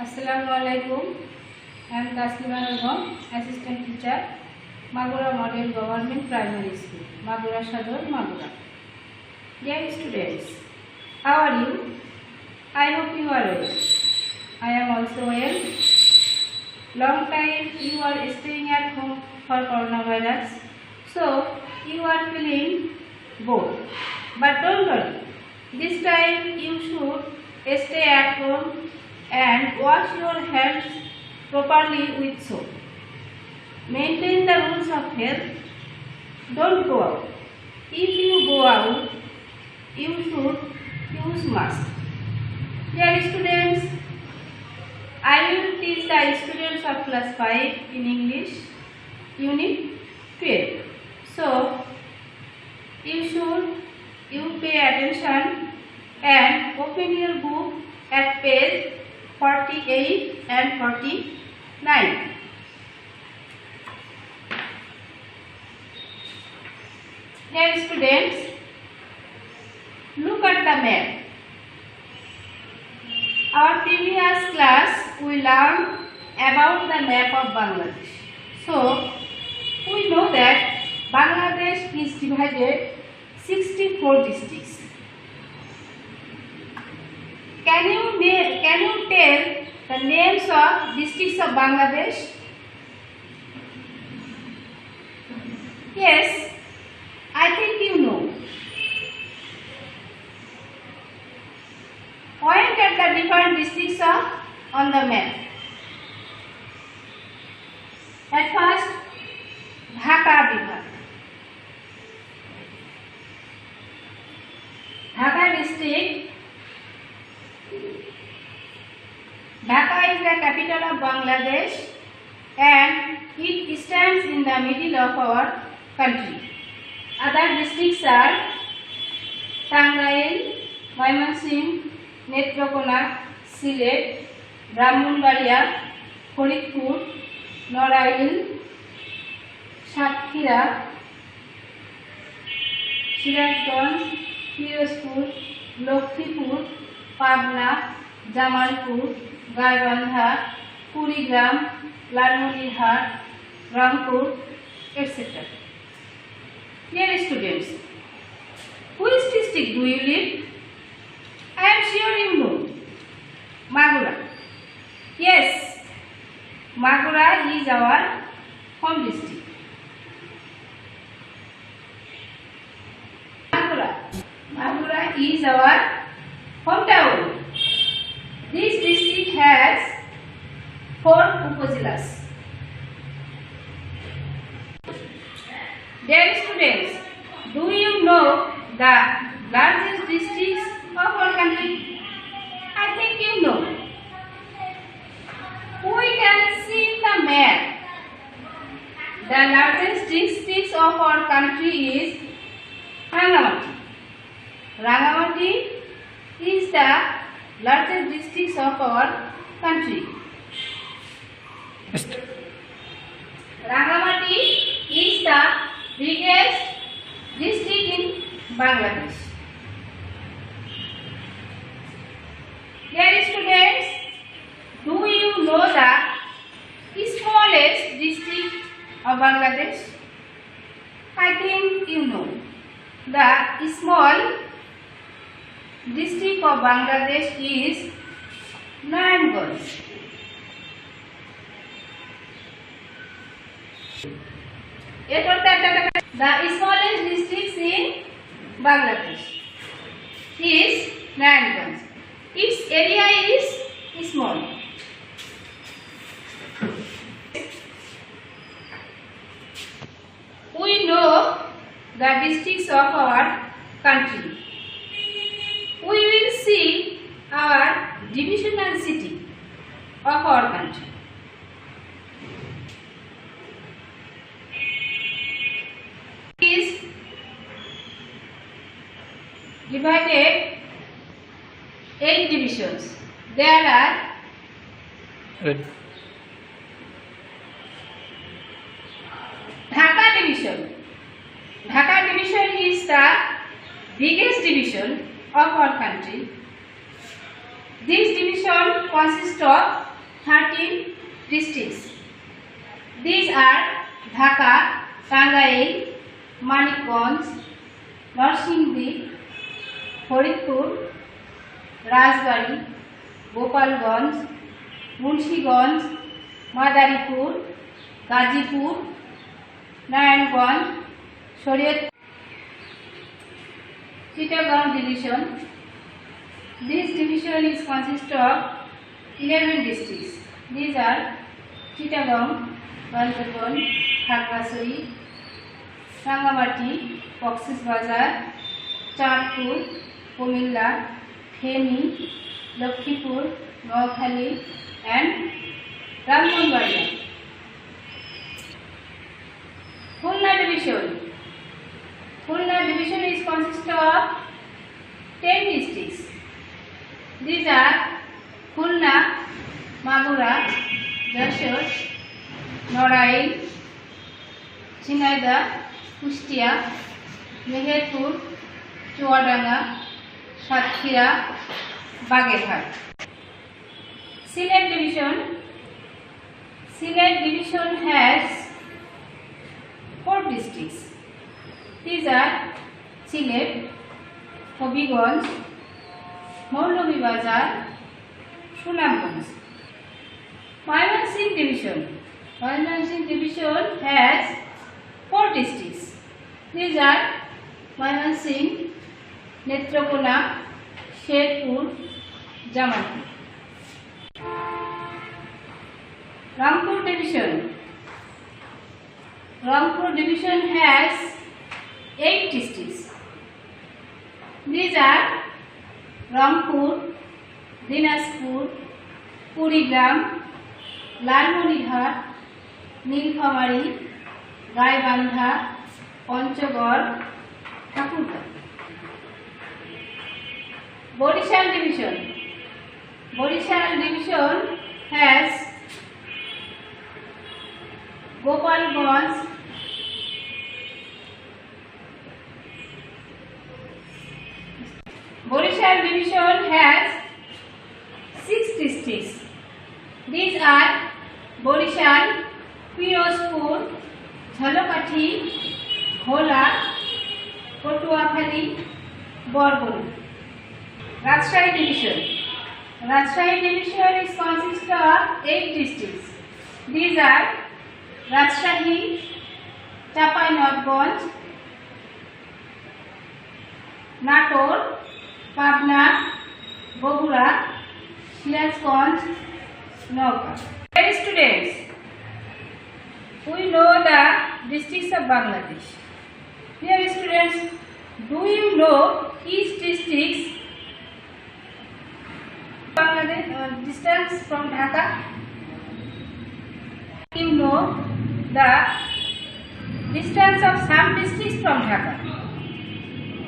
Assalamualaikum. I am Taslima Begum, Assistant Teacher, Magura Model Government Primary School, Magura Sador, Magura. Dear students, how are you? I hope you are well. I am also well. Long time you are staying at home for coronavirus, so you are feeling bored. But don't worry, this time you should stay at home and wash your hands properly with soap. Maintain the rules of health. Don't go out. If you go out, you should use mask. Dear students, I will teach the students of class 5 in English, unit 12. So, you pay attention and open your book at page 48 and 49. Dear students, look at the map. Our previous class we learned about the map of Bangladesh. So, we know that Bangladesh is divided 64 districts. Can you tell the names of districts of Bangladesh? Yes, I think you know. Point at the different districts on the map. At first, Dhaka district. Dhaka district. Dhaka is the capital of Bangladesh and it stands in the middle of our country. Other districts are Tangail, Mymensingh, Netrokona, Sylhet, Brahmanbaria, Faridpur, Narail, Satkhira, Siratganj, Firozpur, Lakshmipur, Pabna, Jamalpur, Gaibandha, Kurigram, Lalmonirhat, Rangpur, etc. Dear students, which district do you live? I am sure you know. Magura. Yes, Magura is our home district. Magura is our hometown. This district has 4 upazilas. Dear students, do you know the largest districts of our country? I think you know. We can see in the map. The largest districts of our country is Rangamati. Rangamati is the largest districts of our country. Rangamati is the biggest district in Bangladesh. Dear students, do you know the smallest district of Bangladesh? I think you know. The small district of Bangladesh is Narayanganj. The smallest district in Bangladesh is Narayanganj. Its area is small. We know the districts of our country. We will see our divisional city of our country. Is divided 8 divisions. There are Dhaka division. Dhaka division is the biggest division of our country. This division consists of 13 districts. These are Dhaka, Tangail, Manikganj, Narsingdi, Faridpur, Rajbari, Gopalganj, Munshiganj, Madaripur, Gazipur, Narayanganj, Shariatpur. Chittagong division. This division is consist of 11 districts. These are Chittagong, Bandarbon, Khagrasari, Rangamati, Cox's Bazar, Chandpur, Kumilla, Feni, Lakshmipur, Noakhali, and Ramganj. Khulna division. Khulna division is consist of 10 districts. These are Khulna, Magura, Jashore, Norail, Chinaida, Kustia, Meherpur, Chuadanga, Satkhira, Bagherhat. Sylhet division. Sylhet division has 4 districts. These are Sylhet, Hobbyganj, Maulabibazar, Sunamganj. Mymensingh division. Mymensingh division has 4 districts. These are Mymensingh, Netrokona, Sherpur, Jamalpur. Rangpur division. Rangpur division has 8 districts. These are Rangpur, Dinaspur, Kurigram, Lalmonirhat, Nilphamari, Gaibandha, Panchagor, Thakurgarh. Borishal division. Borishal division has Gopalganj, Borishal division has 6 districts. These are Borishal, Pirozpur, Jhalokati, Hola, Patuakhali, Borgol. Rajshahi division. Rajshahi division is consist of 8 districts. These are Rajshahi, Chapai-Northganj, Nator, Pabna, Bogura, Sirazganj, Nowghat. Dear students, we know the districts of Bangladesh. Dear students, do you know each district's Bangladesh distance from Dhaka? You know the distance of some districts from Dhaka.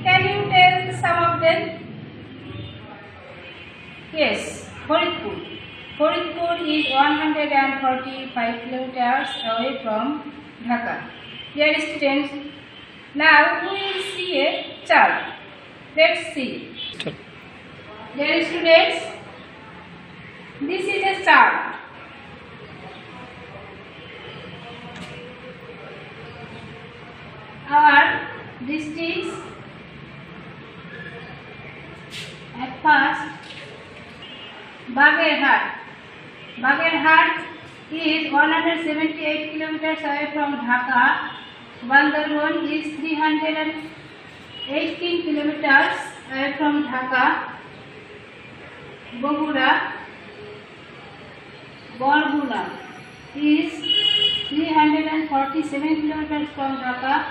Can you tell some of them? Yes, Faridpur. Faridpur is 145 kilometers away from Dhaka. Dear students, now we will see a chart. Let's see. Dear students, this is a chart. Our districts. At first, Bagherhat. Bagherhat is 178 kilometers away from Dhaka. Bandarbon is 318 kilometers away from Dhaka. Bogura, Borgula is 347 kilometers from Dhaka.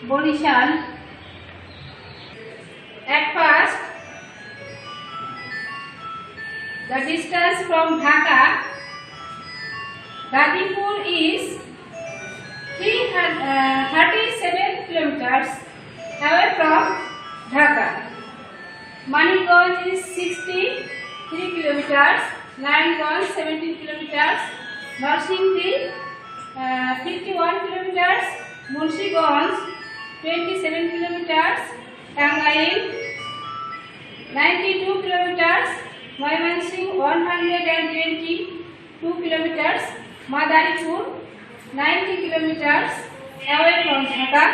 Borishal. At first, the distance from Dhaka, Gazipur is 37 kilometers away from Dhaka. Manikganj is 63 kilometers, Narayanganj 17 kilometers, Narsingdi 51 kilometers, Munshiganj 27 kilometers, Tangail 92 kilometers, Mymensingh 122 kilometers, Madaripur 90 kilometers away from Dhaka,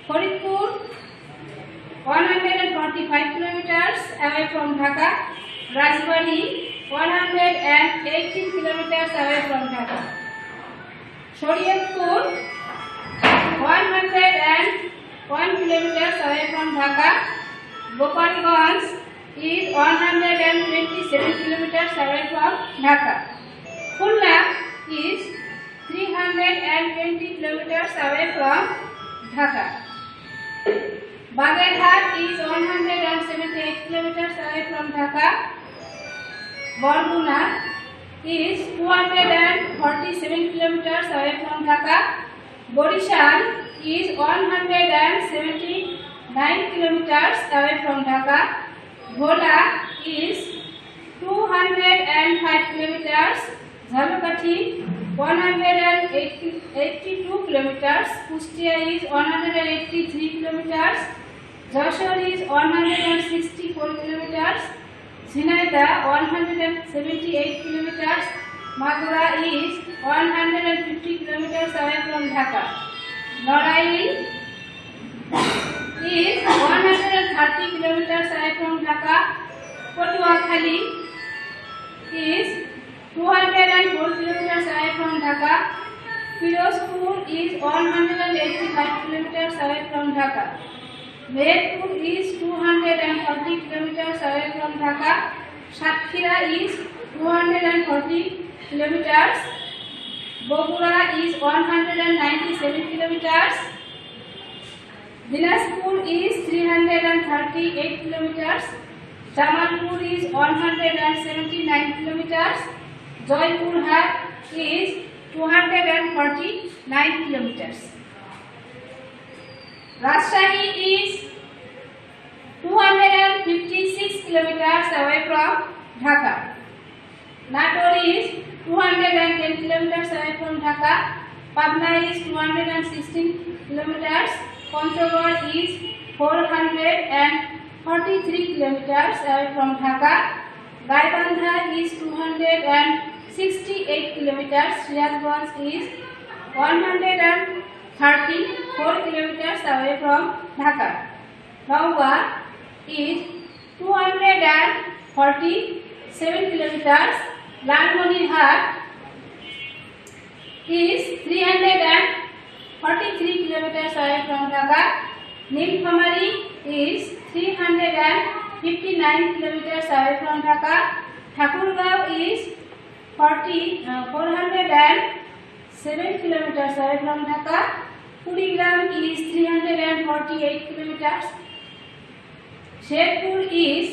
Faridpur 145 kilometers away from Dhaka, Rajbari 118 kilometers away from Dhaka, Shariatpur 101 kilometers away from Dhaka, Gopalganj is 127 kilometers away from Dhaka, Khulna is 320 kilometers away from Dhaka, Bagerhat is 178 kilometers away from Dhaka, Barguna is 247 kilometers away from Dhaka, Borishan is 179 kilometers away from Dhaka, Bhola is 205 kilometers, Jhalakati 182 kilometers, Kustia is 183 kilometers, Jashore is 164 kilometers, Zinaida 178 kilometers, Mathura is 150 kilometers away from Dhaka, Naraili is 130 kilometers away from Dhaka, Patuakhali is 204 kilometers away from Dhaka, Firozpur is 185 kilometers away from Dhaka, Meherpur is 240 kilometers away from Dhaka, Satkhira is 240 kilometers, Bogura is 197 kilometers, Dinajpur is 338 kilometers, Jamalpur is 179 kilometers, Joypurhat is 249 kilometers. Rajshahi is 256 kilometers away from Dhaka. Nator is 210 kilometers away from Dhaka. Pabna is 216 kilometers. Panchagod is 443 kilometers away from Dhaka. Gaibandha is 268 kilometers. Riyadganj is 134 kilometers away from Dhaka. Naua is 247 kilometers. Lalmonirhat is 343 kilometers away from Dhaka. Nilphamari is 359 kilometers away from Dhaka. Thakurgaon is 407 kilometers away from Dhaka. Kurigram is 348 kilometers. Sherpur is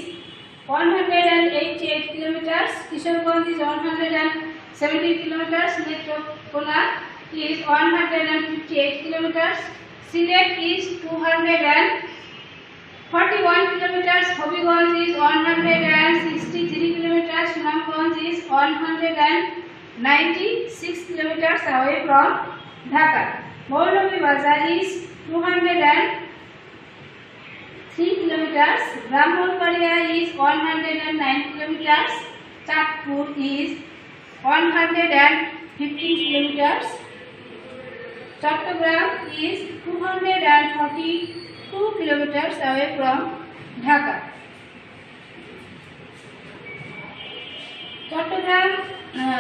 188 kilometers. Kishanganj is 170 kilometers. Netrokona is 158 kilometers. Sylhet is 241 kilometers. Hobiganj is 163 kilometers. Sunamganj is 196 kilometers away from Dhaka. Maulavi Bazar is 203 kilometers. Brahmonparia is 109 kilometers. Chatpur is 115 kilometers. Chattogram is 242 kilometers away from Dhaka.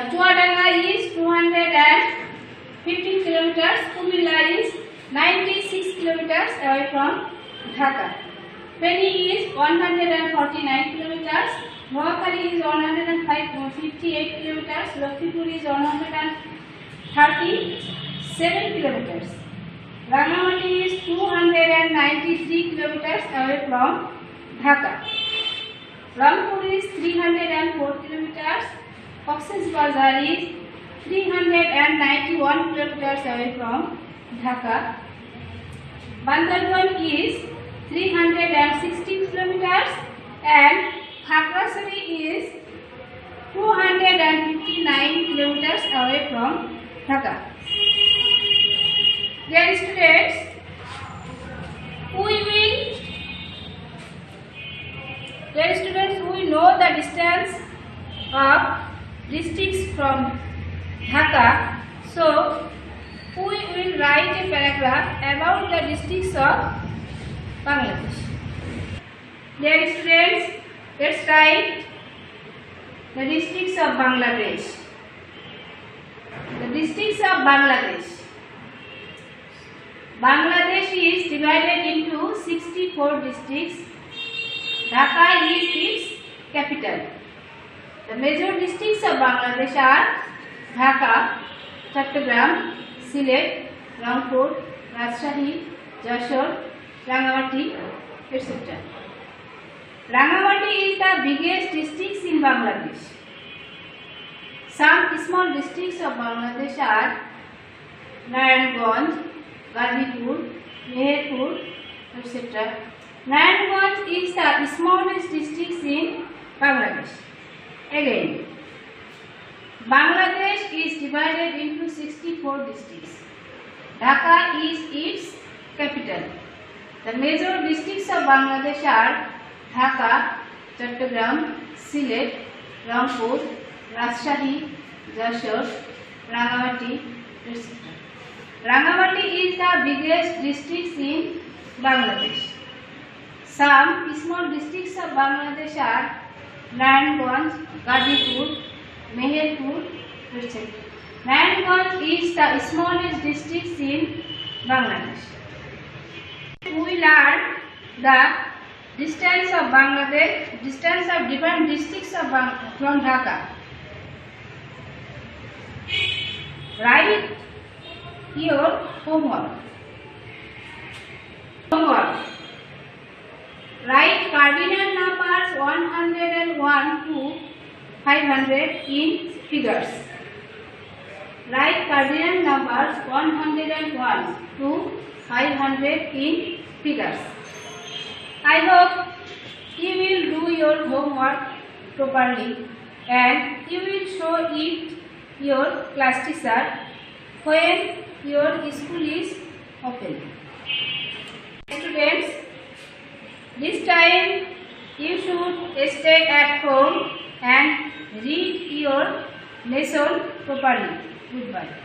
Chuadanga is 215 kilometers. Kumilla is 96 kilometers away from Dhaka. Feni is 149 kilometers. Noakhali is 158 kilometers. Lakshmipur is 137 kilometers. Rangamati is 293 kilometers away from Dhaka. Rangpur is 304 kilometers. Cox's Bazar is 391 kilometers away from Dhaka. Bandarban is 360 kilometers and Khakrasari is 259 kilometers away from Dhaka. Dear students, we know the distance of districts from Dhaka, so we will write a paragraph about the districts of Bangladesh. Dear students, let's write the districts of Bangladesh. The districts of Bangladesh. Bangladesh is divided into 64 districts. Dhaka is its capital. The major districts of Bangladesh are Dhaka, Chattogram, Sylhet, Rangpur, Rajshahi, Jashore, Rangamati, etc. Rangamati is the biggest district in Bangladesh. Some small districts of Bangladesh are Narayanganj, Gazipur, Meherpur, etc. Narayanganj is the smallest district in Bangladesh. Again, Bangladesh is divided into 64 districts. Dhaka is its capital. The major districts of Bangladesh are Dhaka, Chattogram, Sylhet, Rangpur, Rajshahi, Jashore, Rangamati, etc. Rangamati is the biggest district in Bangladesh. Some small districts of Bangladesh are Narayanganj, Gazipur, Meherpur, etc. Narayanganj is the smallest district in Bangladesh. We learn the distance of Bangladesh, distance of different districts of from Dhaka. Write your homework. Write cardinal numbers 101 to 500 in figures. Write cardinal numbers 101 to 500 in figures. I hope you will do your homework properly and you will show it your class teacher when your school is open. Students, this time you should stay at home and read your lesson properly. Goodbye.